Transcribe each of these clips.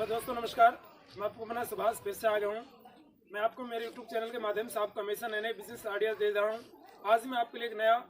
Hello दोस्तों, नमस्कार। मैं आपको अपना सुभाष फिर से आ गया हूँ। मैं आपको मेरे यूट्यूब चैनल के माध्यम से आपको हमेशा नए नए बिजनेस आइडिया दे रहा हूँ। आज मैं आपके लिए एक नया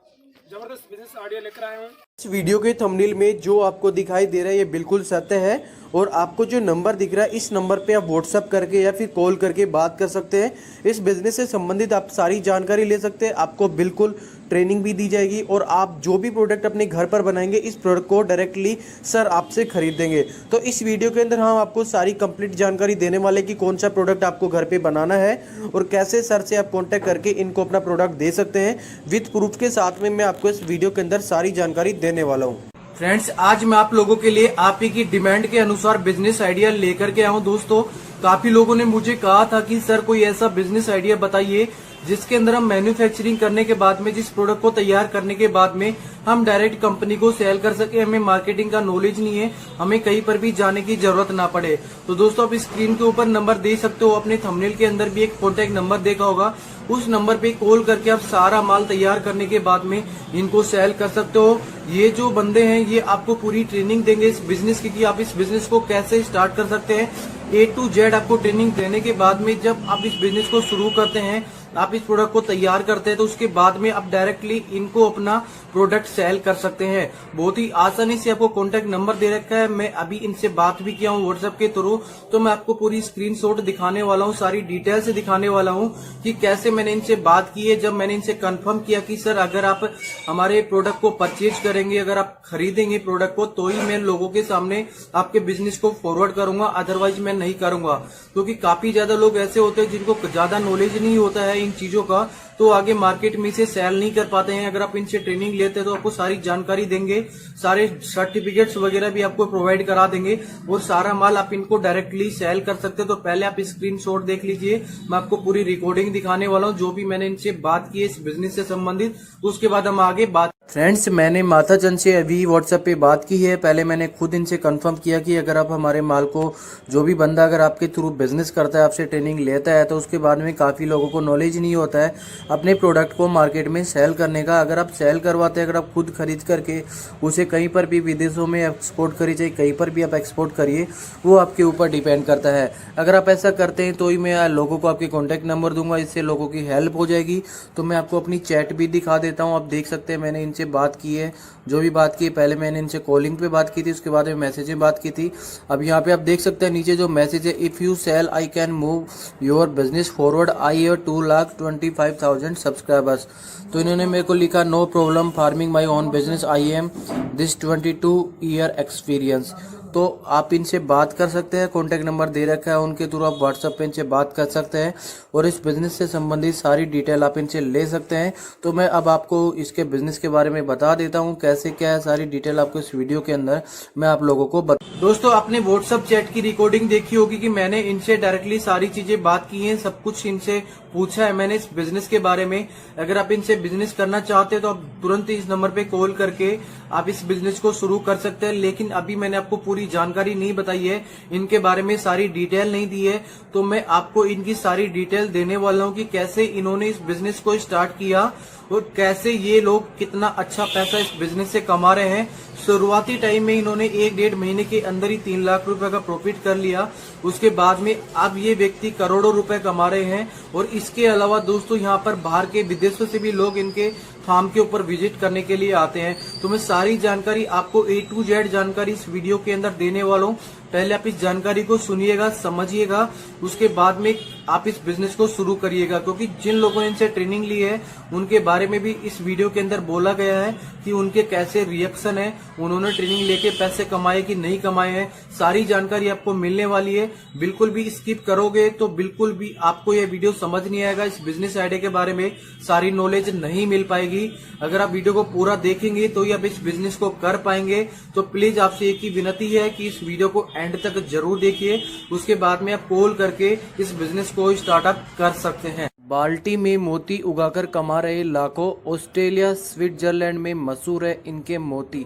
जबरदस्त बिजनेस आइडिया लेकर आया हूँ। इस वीडियो के थंबनेल में जो आपको दिखाई दे रहा है ये बिल्कुल सत्य है और आपको जो नंबर दिख रहा है इस नंबर पे आप व्हाट्सअप करके या फिर कॉल करके बात कर सकते हैं। इस बिज़नेस से संबंधित आप सारी जानकारी ले सकते हैं। आपको बिल्कुल ट्रेनिंग भी दी जाएगी और आप जो भी प्रोडक्ट अपने घर पर बनाएंगे इस प्रोडक्ट को डायरेक्टली सर आपसे खरीदेंगे। तो इस वीडियो के अंदर हम आपको सारी कंप्लीट जानकारी देने वाले कि कौन सा प्रोडक्ट आपको घर पे बनाना है और कैसे सर से आप कॉन्टैक्ट करके इनको अपना प्रोडक्ट दे सकते हैं। विद प्रूफ के साथ में मैं आपको इस वीडियो के अंदर सारी जानकारी देने वाला हूँ। फ्रेंड्स, आज मैं आप लोगों के लिए आप ही की डिमांड के अनुसार बिजनेस आइडिया लेकर के आया हूँ। दोस्तों, काफी लोगों ने मुझे कहा था कि सर कोई ऐसा बिजनेस आइडिया बताइए जिसके अंदर हम मैन्युफैक्चरिंग करने के बाद में, जिस प्रोडक्ट को तैयार करने के बाद में हम डायरेक्ट कंपनी को सेल कर सके। हमें मार्केटिंग का नॉलेज नहीं है, हमें कहीं पर भी जाने की जरूरत ना पड़े। तो दोस्तों, आप स्क्रीन के ऊपर नंबर दे सकते हो, अपने थंबनेल के अंदर भी एक कॉन्टैक्ट नंबर देखा होगा, उस नंबर पे कॉल करके आप सारा माल तैयार करने के बाद में इनको सेल कर सकते हो। ये जो बंदे हैं ये आपको पूरी ट्रेनिंग देंगे इस बिजनेस की कि आप इस बिजनेस को कैसे स्टार्ट कर सकते हैं। A to Z आपको ट्रेनिंग देने के बाद में जब आप इस बिजनेस को शुरू करते हैं, आप इस प्रोडक्ट को तैयार करते हैं, तो उसके बाद में आप डायरेक्टली इनको अपना प्रोडक्ट सेल कर सकते हैं। बहुत ही आसानी से आपको कॉन्टैक्ट नंबर दे रखा है। मैं अभी इनसे बात भी किया हूँ व्हाट्सएप के थ्रू, तो मैं आपको पूरी स्क्रीनशॉट दिखाने वाला हूँ, सारी डिटेल से दिखाने वाला हूँ कि कैसे मैंने इनसे बात की है। जब मैंने इनसे कंफर्म किया कि सर अगर आप हमारे प्रोडक्ट को परचेज करेंगे, अगर आप खरीदेंगे प्रोडक्ट को, तो ही मैं लोगों के सामने आपके बिजनेस को फॉरवर्ड करूंगा, अदरवाइज मैं नहीं करूंगा। क्योंकि काफी ज्यादा लोग ऐसे होते हैं जिनको ज्यादा नॉलेज नहीं होता है इन चीजों का, तो आगे मार्केट में इसे सेल नहीं कर पाते हैं। अगर आप इनसे ट्रेनिंग लेते हैं तो आपको सारी जानकारी देंगे, सारे सर्टिफिकेट्स वगैरह भी आपको प्रोवाइड करा देंगे और सारा माल आप इनको डायरेक्टली सेल कर सकते हैं। तो पहले आप स्क्रीनशॉट देख लीजिए, मैं आपको पूरी रिकॉर्डिंग दिखाने वाला हूँ जो भी मैंने इनसे बात की है इस बिजनेस से संबंधित। उसके बाद हम आगे बात। फ्रेंड्स, मैंने माता चंद से अभी व्हाट्सएप पे बात की है। पहले मैंने खुद इनसे कंफर्म किया कि अगर आप हमारे माल को, जो भी बंदा अगर आपके थ्रू बिजनेस करता है, आपसे ट्रेनिंग लेता है, तो उसके बाद में काफ़ी लोगों को नॉलेज नहीं होता है अपने प्रोडक्ट को मार्केट में सेल करने का। अगर आप सेल करवाते हैं, अगर आप खुद खरीद करके उसे कहीं पर भी विदेशों में एक्सपोर्ट करिए, चाहे कहीं पर भी आप एक्सपोर्ट करिए, वो आपके ऊपर डिपेंड करता है। अगर आप ऐसा करते हैं तो ही मैं लोगों को आपके कॉन्टैक्ट नंबर दूंगा, इससे लोगों की हेल्प हो जाएगी। तो मैं आपको अपनी चैट भी दिखा देता हूँ। आप देख सकते हैं मैंने इनसे बात की है, जो भी बात की, पहले मैंने इनसे कॉलिंग पे बात की थी, उसके बाद में मैसेज में बात की थी। अब यहाँ पे आप देख सकते हैं नीचे जो मैसेज है, if you sell I can move your business forward, I have 2,25,000 subscribers. तो इन्होंने मेरे को लिखा, no problem farming my own business, I am this 22 year experience. तो आप इनसे बात कर सकते हैं, कॉन्टैक्ट नंबर दे रखा है उनके थ्रू आप व्हाट्सएप पे इनसे बात कर सकते हैं और इस बिजनेस से संबंधित सारी डिटेल आप इनसे ले सकते हैं। तो मैं अब आपको इसके बिजनेस के बारे में बता देता हूं, कैसे क्या है, सारी डिटेल आपको इस वीडियो के अंदर मैं आप लोगों को दोस्तों, आपने व्हाट्सएप चैट की रिकॉर्डिंग देखी होगी कि मैंने इनसे डायरेक्टली सारी चीजें बात की है, सब कुछ इनसे पूछा है मैंने इस बिजनेस के बारे में। अगर आप इनसे बिजनेस करना चाहते हैं तो आप तुरंत ही इस नंबर पे कॉल करके आप इस बिजनेस को शुरू कर सकते हैं। लेकिन अभी मैंने आपको पूरी जानकारी नहीं बताई है, इनके बारे में सारी डिटेल नहीं दी है, तो मैं आपको इनकी सारी डिटेल देने वाला हूँ कि कैसे इन्होंने इस बिजनेस को स्टार्ट किया और कैसे ये लोग कितना अच्छा पैसा इस बिजनेस से कमा रहे हैं। शुरुआती टाइम में इन्होंने 1-1.5 महीने के अंदर ही 3 लाख रुपए का प्रॉफिट कर लिया। उसके बाद में अब ये व्यक्ति करोड़ों रुपए कमा रहे हैं। और इसके अलावा दोस्तों, यहाँ पर बाहर के विदेशों से भी लोग इनके फार्म के ऊपर विजिट करने के लिए आते हैं। तो मैं सारी जानकारी आपको A to Z जानकारी इस वीडियो के अंदर देने वाला हूँ। पहले आप इस जानकारी को सुनिएगा, समझिएगा, उसके बाद में आप इस बिजनेस को शुरू करिएगा। क्योंकि जिन लोगों ने इनसे ट्रेनिंग ली है उनके बारे में भी इस वीडियो के अंदर बोला गया है कि उनके कैसे रिएक्शन है, उन्होंने ट्रेनिंग लेके पैसे कमाए कि नहीं कमाए हैं, सारी जानकारी आपको मिलने वाली है। बिल्कुल भी स्किप करोगे तो बिल्कुल भी आपको यह वीडियो समझ नहीं आएगा, इस बिजनेस आइडिया के बारे में सारी नॉलेज नहीं मिल पाएगी। अगर आप वीडियो को पूरा देखेंगे तो ही आप इस बिजनेस को कर पाएंगे। तो प्लीज आपसे एक ही विनती है कि इस वीडियो को एंड तक जरूर देखिए, उसके बाद में आप कॉल करके इस बिजनेस को स्टार्टअप कर सकते हैं। बाल्टी में मोती उगाकर कमा रहे लाखों, ऑस्ट्रेलिया स्विट्जरलैंड में मशहूर है इनके मोती।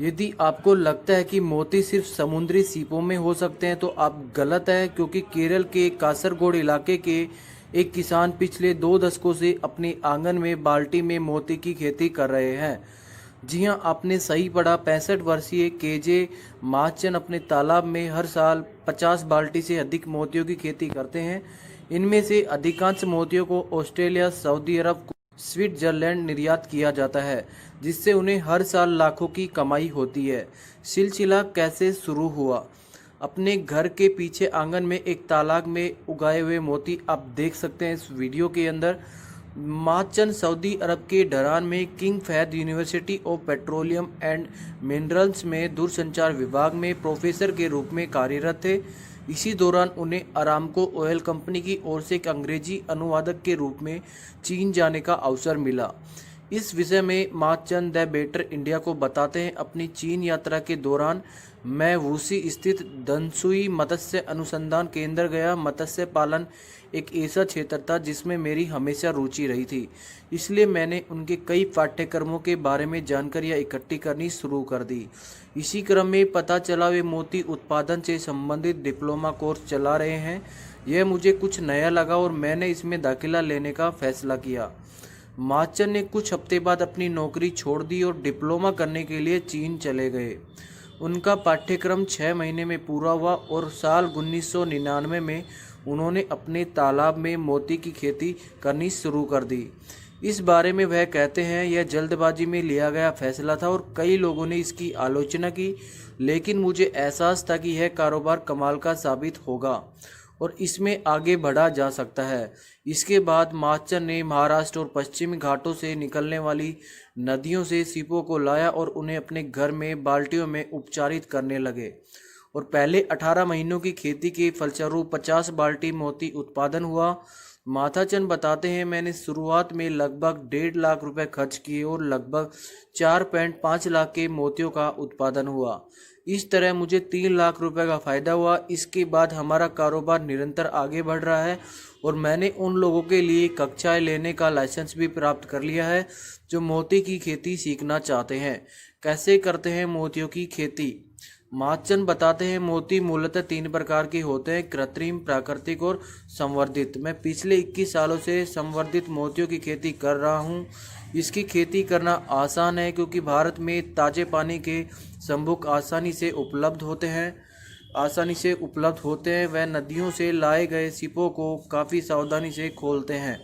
यदि आपको लगता है कि मोती सिर्फ समुद्री सीपों में हो सकते हैं तो आप गलत है, क्योंकि केरल के कासरगोड इलाके के एक किसान पिछले 2 दशकों से अपने आंगन में बाल्टी में मोती की खेती कर रहे हैं। जी हाँ, आपने सही पढ़ा। 65 वर्षीय केजे माचन अपने तालाब में हर साल 50 बाल्टी से अधिक मोतियों की खेती करते हैं। इनमें से अधिकांश मोतियों को ऑस्ट्रेलिया, सऊदी अरब, स्विट्जरलैंड निर्यात किया जाता है, जिससे उन्हें हर साल लाखों की कमाई होती है। सिलसिला कैसे शुरू हुआ? अपने घर के पीछे आंगन में एक तालाब में उगाए हुए मोती आप देख सकते हैं इस वीडियो के अंदर। माचन सऊदी अरब के डरान में King Fahd University of Petroleum and Minerals में दूरसंचार विभाग में प्रोफेसर के रूप में कार्यरत थे। इसी दौरान उन्हें अरामको ऑयल कंपनी की ओर से एक अंग्रेजी अनुवादक के रूप में चीन जाने का अवसर मिला। इस विषय में माचन द बेटर इंडिया को बताते हैं, अपनी चीन यात्रा के दौरान मैं वूसी स्थित दनसुई मत्स्य अनुसंधान केंद्र गया। मत्स्य पालन एक ऐसा क्षेत्र था जिसमें मेरी हमेशा रुचि रही थी, इसलिए मैंने उनके कई पाठ्यक्रमों के बारे में जानकारियाँ इकट्ठी करनी शुरू कर दी। इसी क्रम में पता चला वे मोती उत्पादन से संबंधित डिप्लोमा कोर्स चला रहे हैं। यह मुझे कुछ नया लगा और मैंने इसमें दाखिला लेने का फैसला किया। माचन ने कुछ हफ्ते बाद अपनी नौकरी छोड़ दी और डिप्लोमा करने के लिए चीन चले गए। उनका पाठ्यक्रम 6 महीने में पूरा हुआ और साल 1999 में उन्होंने अपने तालाब में मोती की खेती करनी शुरू कर दी। इस बारे में वह कहते हैं, यह जल्दबाजी में लिया गया फैसला था और कई लोगों ने इसकी आलोचना की, लेकिन मुझे एहसास था कि यह कारोबार कमाल का साबित होगा और इसमें आगे बढ़ा जा सकता है। इसके बाद माचन ने महाराष्ट्र और पश्चिमी घाटों से निकलने वाली नदियों से सीपों को लाया और उन्हें अपने घर में बाल्टियों में उपचारित करने लगे और पहले 18 महीनों की खेती के फलस्वरूप 50 बाल्टी मोती उत्पादन हुआ। माथाचंद बताते हैं, मैंने शुरुआत में लगभग 1.5 लाख रुपए खर्च किए और लगभग 4.5 लाख के मोतियों का उत्पादन हुआ। इस तरह मुझे 3 लाख रुपए का फायदा हुआ। इसके बाद हमारा कारोबार निरंतर आगे बढ़ रहा है और मैंने उन लोगों के लिए कक्षाएं लेने का लाइसेंस भी प्राप्त कर लिया है जो मोती की खेती सीखना चाहते हैं। कैसे करते हैं मोतियों की खेती? माचन बताते हैं, मोती मूलतः 3 प्रकार के होते हैं, कृत्रिम, प्राकृतिक और संवर्धित। मैं पिछले 21 सालों से संवर्धित मोतियों की खेती कर रहा हूं। इसकी खेती करना आसान है क्योंकि भारत में ताजे पानी के संभुक आसानी से उपलब्ध होते हैं। वह नदियों से लाए गए सीपों को काफ़ी सावधानी से खोलते हैं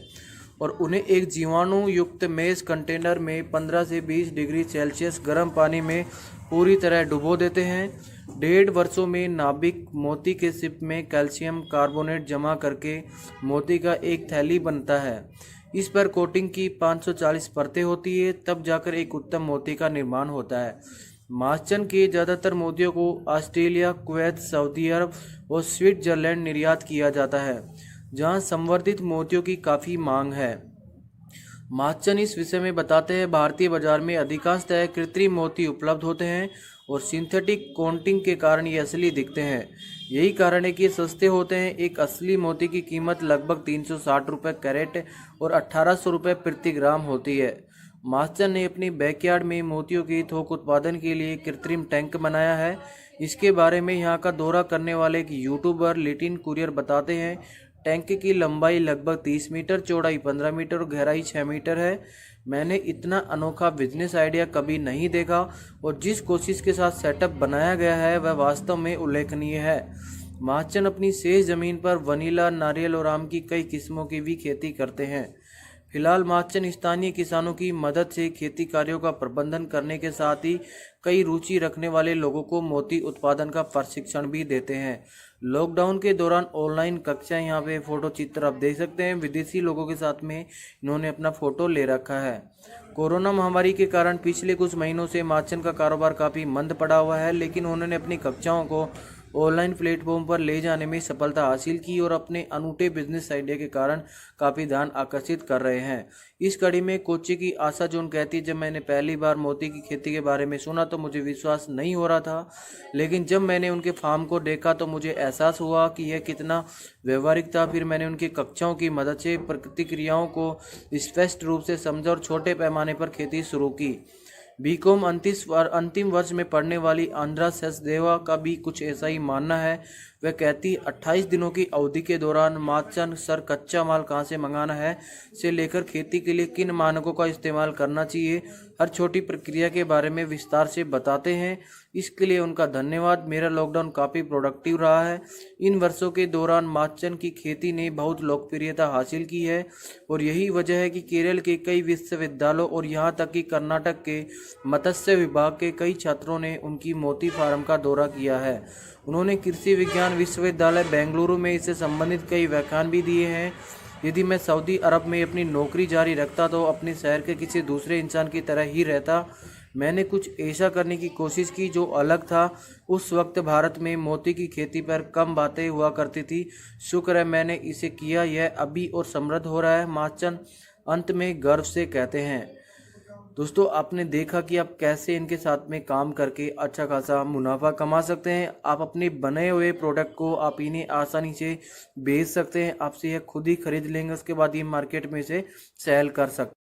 और उन्हें एक जीवाणु युक्त मेश कंटेनर में 15 से 20 डिग्री सेल्सियस गर्म पानी में पूरी तरह डुबो देते हैं। 1.5 वर्षों में नाभिक मोती के सिप में कैल्शियम कार्बोनेट जमा करके मोती का एक थैली बनता है। इस पर कोटिंग की 540 परतें होती है, तब जाकर एक उत्तम मोती का निर्माण होता है। माचन के ज़्यादातर मोतियों को ऑस्ट्रेलिया, कुवैत, सऊदी अरब और स्विट्जरलैंड निर्यात किया जाता है, जहां संवर्धित मोतियों की काफ़ी मांग है। माचन इस विषय में बताते हैं, भारतीय बाजार में अधिकांशतः कृत्रिम मोती उपलब्ध होते हैं और सिंथेटिक कोटिंग के कारण ये असली दिखते हैं। यही कारण है कि ये सस्ते होते हैं। एक असली मोती की कीमत लगभग 360 रुपये कैरेट और 1800 रुपये प्रति ग्राम होती है। माचन ने अपनी बैकयार्ड में मोतियों की थोक उत्पादन के लिए कृत्रिम टैंक बनाया है। इसके बारे में यहाँ का दौरा करने वाले एक यूट्यूबर लिटिन कुरियर बताते हैं, टैंक की लंबाई लगभग 30 मीटर, चौड़ाई 15 मीटर और गहराई 6 मीटर है। मैंने इतना अनोखा बिजनेस आइडिया कभी नहीं देखा और जिस कोशिश के साथ सेटअप बनाया गया है वह वास्तव में उल्लेखनीय है। माचन अपनी शेष ज़मीन पर वनीला, नारियल और आम की कई किस्मों की भी खेती करते हैं। फिलहाल माचन स्थानीय किसानों की मदद से खेती कार्यों का प्रबंधन करने के साथ ही कई रुचि रखने वाले लोगों को मोती उत्पादन का प्रशिक्षण भी देते हैं। लॉकडाउन के दौरान ऑनलाइन कक्षाएं, यहाँ पे फोटो चित्र आप देख सकते हैं, विदेशी लोगों के साथ में इन्होंने अपना फोटो ले रखा है। कोरोना महामारी के कारण पिछले कुछ महीनों से माचन का कारोबार काफ़ी मंद पड़ा हुआ है, लेकिन उन्होंने अपनी कक्षाओं को ऑनलाइन प्लेटफॉर्म पर ले जाने में सफलता हासिल की और अपने अनूठे बिजनेस आइडिया के कारण काफ़ी ध्यान आकर्षित कर रहे हैं। इस कड़ी में कोच्चि की आशा जोन कहती है, जब मैंने पहली बार मोती की खेती के बारे में सुना तो मुझे विश्वास नहीं हो रहा था, लेकिन जब मैंने उनके फार्म को देखा तो मुझे एहसास हुआ कि यह कितना व्यवहारिक था। फिर मैंने उनकी कक्षाओं की मदद से प्रतिक्रियाओं को स्पष्ट रूप से समझा और छोटे पैमाने पर खेती शुरू की। बीकॉम अंतिम वर्ष में पढ़ने वाली आंध्रा सचदेवा का भी कुछ ऐसा ही मानना है। वह कहती 28 दिनों की अवधि के दौरान माचन सर कच्चा माल कहाँ से मंगाना है से लेकर खेती के लिए किन मानकों का इस्तेमाल करना चाहिए, हर छोटी प्रक्रिया के बारे में विस्तार से बताते हैं। इसके लिए उनका धन्यवाद। मेरा लॉकडाउन काफ़ी प्रोडक्टिव रहा है। इन वर्षों के दौरान माचन की खेती ने बहुत लोकप्रियता हासिल की है और यही वजह है कि केरल के कई विश्वविद्यालयों और यहाँ तक कि कर्नाटक के मत्स्य विभाग के कई छात्रों ने उनकी मोती फार्म का दौरा किया है। उन्होंने कृषि विज्ञान विश्वविद्यालय बेंगलुरु में इससे संबंधित कई व्याख्यान भी दिए हैं। यदि मैं सऊदी अरब में अपनी नौकरी जारी रखता तो अपने शहर के किसी दूसरे इंसान की तरह ही रहता। मैंने कुछ ऐसा करने की कोशिश की जो अलग था। उस वक्त भारत में मोती की खेती पर कम बातें हुआ करती थी। शुक्र है मैंने इसे किया। यह अभी और समृद्ध हो रहा है, माचन अंत में गर्व से कहते हैं। दोस्तों, आपने देखा कि आप कैसे इनके साथ में काम करके अच्छा खासा मुनाफा कमा सकते हैं। आप अपने बने हुए प्रोडक्ट को आप इन्हें आसानी से बेच सकते हैं। आपसे यह खुद ही खरीद लेंगे, उसके बाद ये मार्केट में से सेल कर सकते हैं।